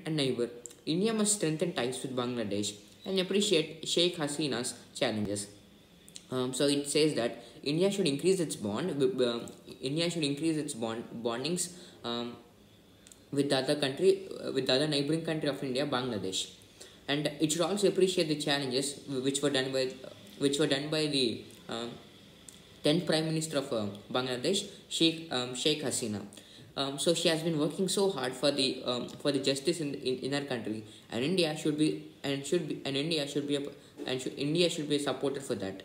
and neighbor, India must strengthen ties with Bangladesh and appreciate Sheikh Hasina's challenges. So it says that India should increase its India should increase its bondings with the other country, with the other neighboring country of India, Bangladesh, and it should also appreciate the challenges which were done by the 10th Prime Minister of Bangladesh, Sheikh Hasina. So she has been working so hard for the justice in her country, and India should be India should be a supporter for that.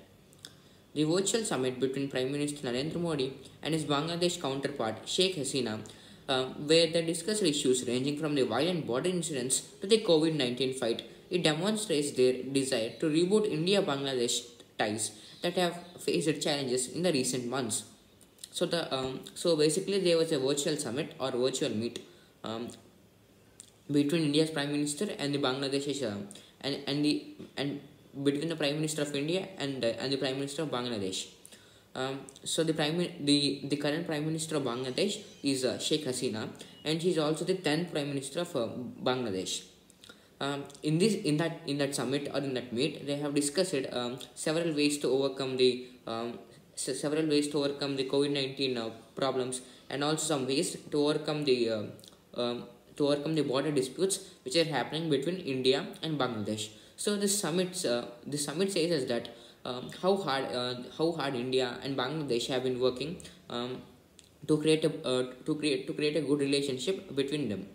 The virtual summit between Prime Minister Narendra Modi and his Bangladesh counterpart Sheikh Hasina, where they discussed issues ranging from the violent border incidents to the COVID-19 fight. It demonstrates their desire to reboot India-Bangladesh ties that have faced challenges in the recent months. So basically there was a virtual summit or virtual meet between India's Prime Minister and the Bangladesh and between the Prime Minister of India and the Prime Minister of Bangladesh. So the current Prime Minister of Bangladesh is Sheikh Hasina, and she is also the 10th Prime Minister of Bangladesh. In that summit or in that meet, they have discussed several ways to overcome the COVID-19 problems, and also some ways to overcome the border disputes which are happening between India and Bangladesh. So this summit says us that how hard India and Bangladesh have been working to create a good relationship between them.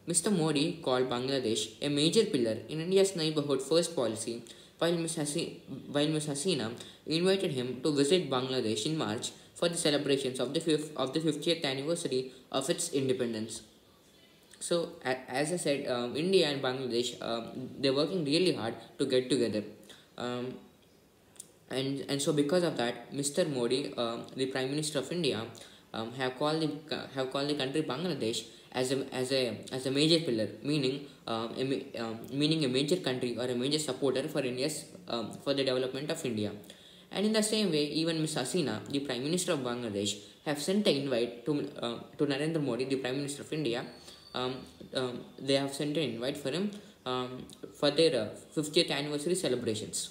Mr. Modi called Bangladesh a major pillar in India's neighborhood first policy, while Ms. Hasina invited him to visit Bangladesh in March for the celebrations of the 50th anniversary of its independence. So, as I said, India and Bangladesh, they're working really hard to get together. And so because of that, Mr. Modi, the Prime Minister of India, have called the country Bangladesh as a major pillar, meaning a major country or a major supporter for for the development of India. And in the same way, even Ms. Hasina, the Prime Minister of Bangladesh, have sent an invite to Narendra Modi, the Prime Minister of India. They have sent an invite for him for their 50th anniversary celebrations.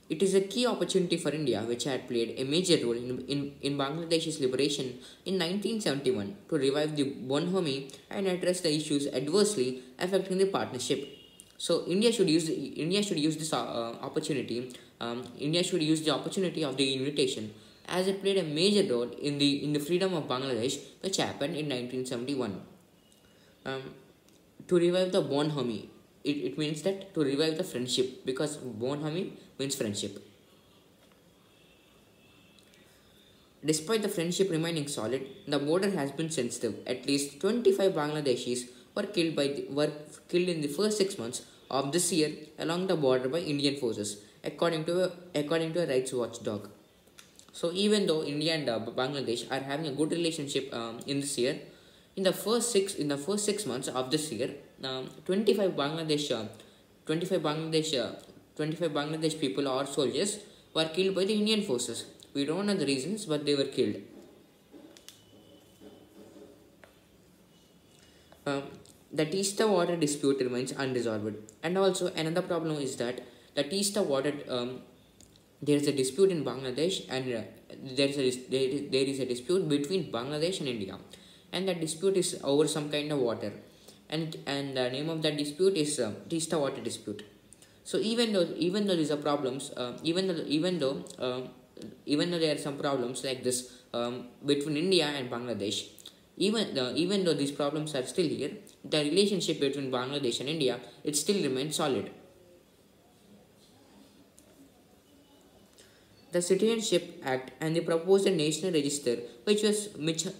It is a key opportunity for India, which had played a major role in Bangladesh's liberation in 1971, to revive the bonhomie and address the issues adversely affecting the partnership. So India should use this opportunity. India should use the opportunity of the invitation, as it played a major role in the freedom of Bangladesh, which happened in 1971. To revive the bonhomie, it means that to revive the friendship, because bonhomie means friendship. Despite the friendship remaining solid, the border has been sensitive. At least 25 Bangladeshis were killed in the first 6 months of this year along the border by Indian forces, according to a rights watchdog. So even though India and Bangladesh are having a good relationship in this year, in the first 6 months of this year, 25 Bangladesh people or soldiers were killed by the Indian forces. We don't know the reasons, but they were killed. The Teesta water dispute remains unresolved, and also another problem is that the Teesta water, there is a dispute in Bangladesh, and there is a dispute between Bangladesh and India, and that dispute is over some kind of water, and the name of that dispute is Teesta water dispute. So even though these are problems, even though there are some problems like this between India and Bangladesh, even though these problems are still here, the relationship between Bangladesh and India, it still remains solid. The Citizenship Act and the proposed national register, which was Ms.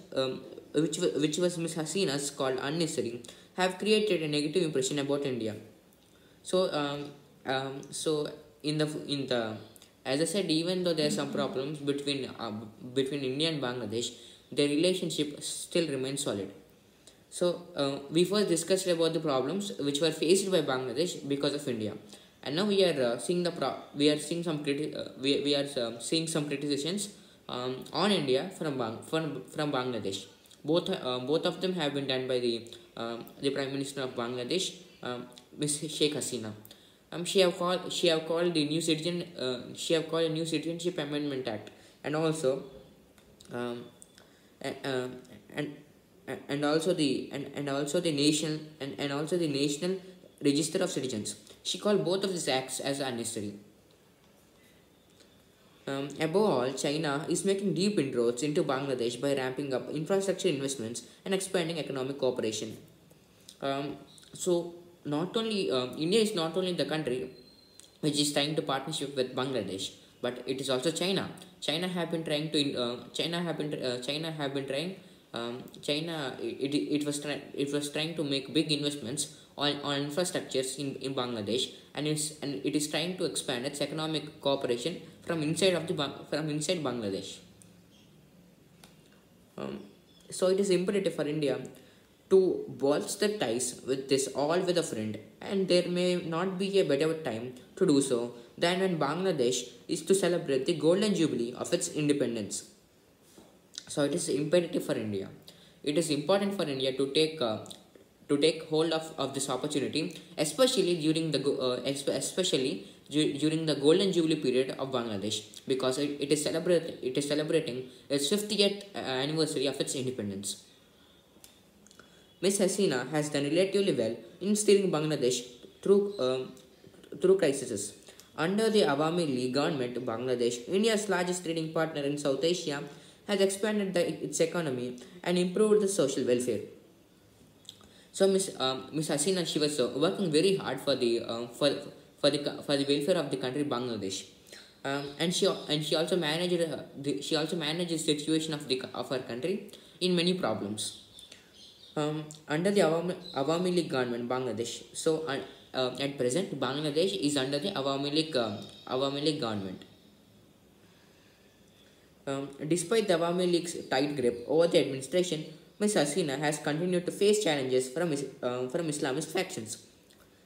Hasina's called unnecessary, have created a negative impression about India. So in the as I said, even though there are some problems between India and Bangladesh, their relationship still remains solid. So we first discussed about the problems which were faced by Bangladesh because of India, and now we are seeing some criticisms on India from Bangladesh. both of them have been done by the Prime Minister of Bangladesh, Ms. Sheikh Hasina. She have called the new citizen she have called a new Citizenship Amendment Act, and also um, and, uh, and and also the National Register of Citizens. She called both of these acts as unnecessary. Above all, China is making deep inroads into Bangladesh by ramping up infrastructure investments and expanding economic cooperation. So, not only India is not only the country which is trying to partnership with Bangladesh, but it is also China. China have been trying. It was trying to make big investments on infrastructures in Bangladesh, and it is trying to expand its economic cooperation from inside Bangladesh. Um, so it is imperative for India to bolster ties with this all with a friend, and there may not be a better time to do so than when Bangladesh is to celebrate the golden jubilee of its independence. So it is imperative for India. It is important for India to take hold of this opportunity, especially during the golden jubilee period of Bangladesh, because it is celebrating its 50th anniversary of its independence. Ms. Hasina has done relatively well in steering Bangladesh through crises. Under the Awami League government, Bangladesh, India's largest trading partner in South Asia, has expanded its economy and improved the social welfare. So Miss Hasina, she was working very hard for the welfare of the country Bangladesh, and she also managed the situation of her country in many problems. Under the Awami League government, Bangladesh. So at present, Bangladesh is under the Awami League government. Despite the Awami League's tight grip over the administration, Ms. Hasina has continued to face challenges from Islamist factions.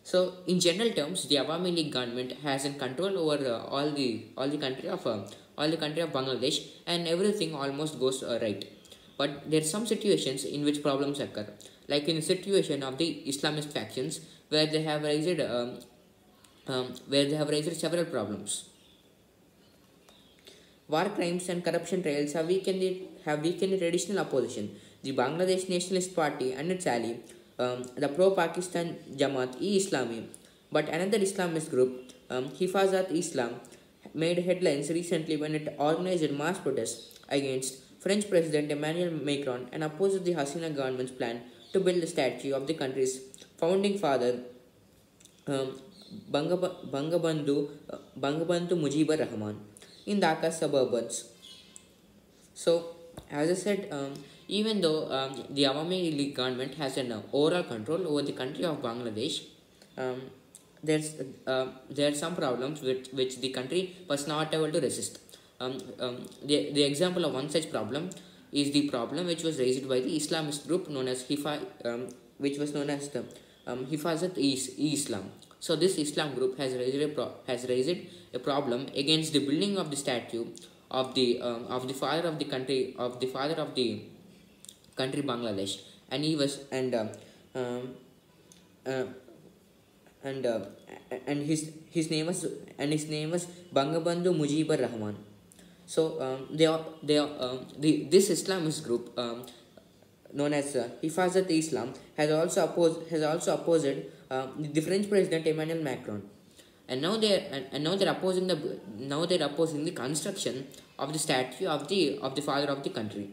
So, in general terms, the Awami League government has in control over all the country of Bangladesh, and everything almost goes right. But there are some situations in which problems occur, like in the situation of the Islamist factions, where they have raised several problems. War crimes and corruption trials have weakened the traditional opposition, the Bangladesh Nationalist Party and its ally, the pro-Pakistan Jamaat-e-Islami. But another Islamist group, Hifazat Islam, made headlines recently when it organized mass protests against French President Emmanuel Macron and opposed the Hasina government's plan to build a statue of the country's founding father, um, Bangabandhu Mujibur Rahman, in Dhaka suburbs. So, as I said, even though the Awami League government has an overall control over the country of Bangladesh, um, there are some problems which the country was not able to resist. The example of one such problem is the problem which was raised by the Islamist group known as which was known as the Hifazat-e-Islam. So this Islam group has raised a problem against the building of the statue of the father of the country Bangladesh, and he was um, uh, and uh, and his name was Bangabandhu Mujibur Rahman. So this Islamist group, known as Hifazat Islam, has also opposed the French President Emmanuel Macron, and now they're opposing the construction of the statue of the father of the country.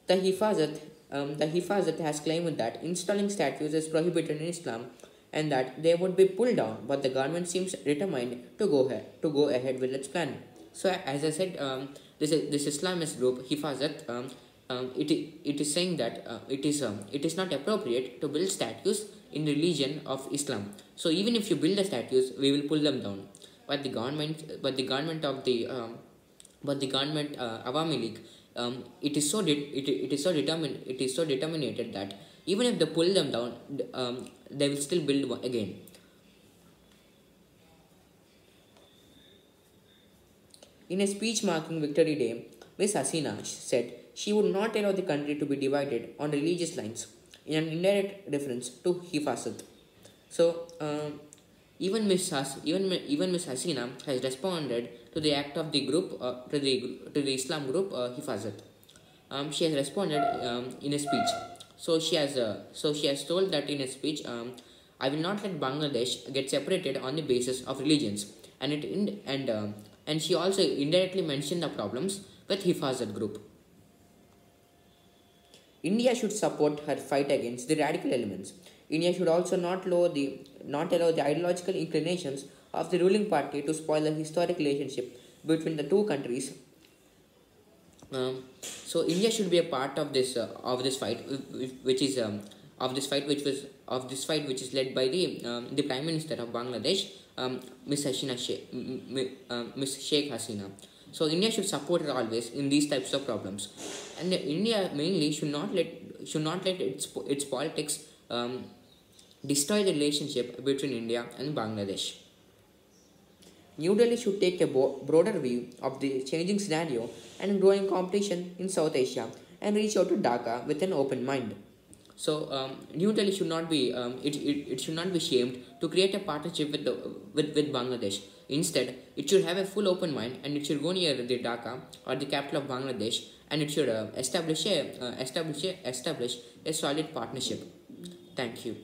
The Hifazat has claimed that installing statues is prohibited in Islam and that they would be pulled down, but the government seems determined to go ahead with its plan. So, as I said, this Islamist group Hifazat, it is saying that it is not appropriate to build statues in the religion of Islam. So, even if you build the statues, we will pull them down. But the government of the Awami League, it is so determined that even if they pull them down, they will still build one again. In a speech marking Victory Day, Miss Hasina said she would not allow the country to be divided on religious lines, in an indirect reference to Hifazat. So, even Miss Hasina has responded to the act of the group to the Islam group Hifazat. She has responded in a speech. So she has told that in a speech, I will not let Bangladesh get separated on the basis of religions, and and she also indirectly mentioned the problems with Hifazat group. India should support her fight against the radical elements. India should also not allow the ideological inclinations of the ruling party to spoil the historic relationship between the two countries. So India should be a part of this fight, which is of this fight which was of this fight which is led by the Prime Minister of Bangladesh, Miss Sheikh Hasina. So India should support her always in these types of problems, and India mainly should not let its politics destroy the relationship between India and Bangladesh. New Delhi should take a broader view of the changing scenario and growing competition in South Asia and reach out to Dhaka with an open mind. So New Delhi should not be it should not be shamed to create a partnership with Bangladesh. Instead, it should have a full open mind, and it should go near the Dhaka or the capital of Bangladesh, and it should establish a solid partnership. Thank you.